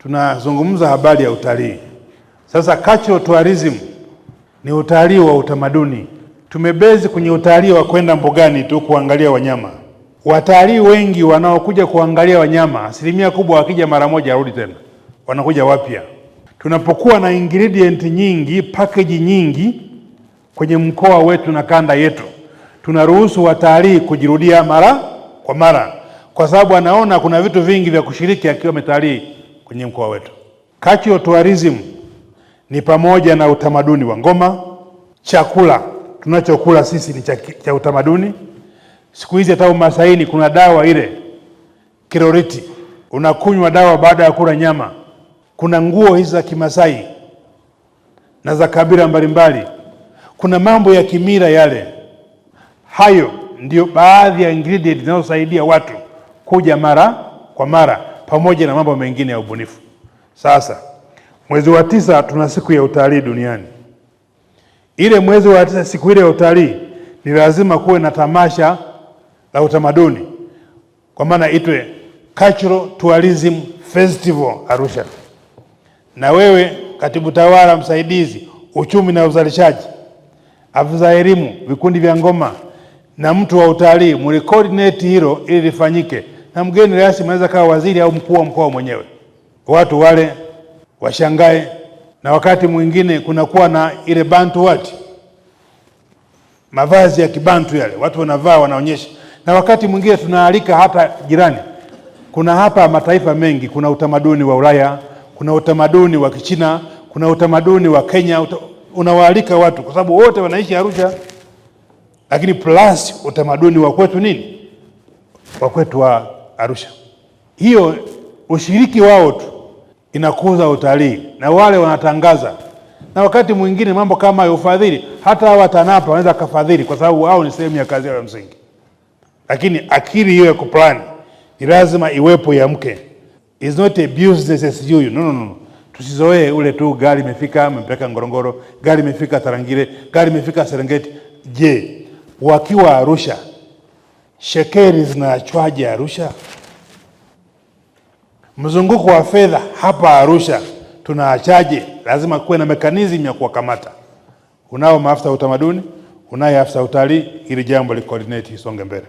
tunazungumza habari ya utalii. Sasa cultural tourism ni utalii wa utamaduni. Tumebezi kwenye utalii wa kwenda mbugani tu kuangalia wanyama. Watalii wengi wanaokuja kuangalia wanyama, asilimia kubwa wakija mara moja arudi tena, wanakuja wapya. Tunapokuwa na ingredient nyingi, package nyingi kwenye mkoa wetu na kanda yetu, tunaruhusu watalii kujirudia mara kwa mara, kwa sababu anaona kuna vitu vingi vya kushiriki akiwa ametalii kwenye mkoa wetu. Cultural tourism ni pamoja na utamaduni wa ngoma, chakula tunachokula sisi ni cha utamaduni. Siku hizi hata Umasaini kuna dawa ile Kiroriti, unakunywa dawa baada ya kula nyama. Kuna nguo hizi za Kimasai na za kabila mbalimbali. Kuna mambo ya kimila yale. Hayo ndio baadhi ya ingredient zinazosaidia watu kuja mara kwa mara, pamoja na mambo mengine ya ubunifu. Sasa mwezi wa 9 tuna siku ya utalii duniani. Ile mwezi wa 9, siku ile ya utalii, ni lazima kuwe na tamasha la utamaduni, kwa maana itwe Cultural Tourism Festival Arusha. Na wewe katibu tawala msaidizi uchumi na uzalishaji, afisa elimu, vikundi vya ngoma na mtu wa utalii, mlicoordinate hilo ili lifanyike, na mgeni rasmi anaweza kawa waziri au mkuu wa mkoa mwenyewe. Watu wale washangae, na wakati mwingine kunakuwa na ile bantu mavazi ya kibantu yale watu wanavaa, wanaonyesha. Na wakati mwingine tunaalika hata jirani. Kuna hapa mataifa mengi, kuna utamaduni wa Ulaya, kuna utamaduni wa Kichina, kuna utamaduni wa Kenya. Unawaalika watu kwa sababu wote wanaishi Arusha, lakini plus utamaduni wa kwetu nini? Wa kwetu wa Arusha. Hiyo ushiriki wao tu inakuza utalii, na wale wanatangaza. Na wakati mwingine mambo kama ya ufadhili, hata hawa TANAPA wanaweza kufadhili kwa sababu wao ni sehemu ya kazi yao ya msingi. Lakini akili hiyo ya kuplan ni lazima iwepo ya mke. Is not a business as usual. No. Tusizoee ule tu gari imefika mpaka Ngorongoro, gari imefika Tarangire, gari imefika Serengeti. Je, wakiwa Arusha, shekeri zinaachwaje Arusha? Mzunguko wa fedha hapa Arusha tunaachaje? Lazima kuwe na mekanizmu ya kuwakamata. Unao maafisa utamaduni, unaye afisa utalii, ili jambo li coordinate isonge mbele.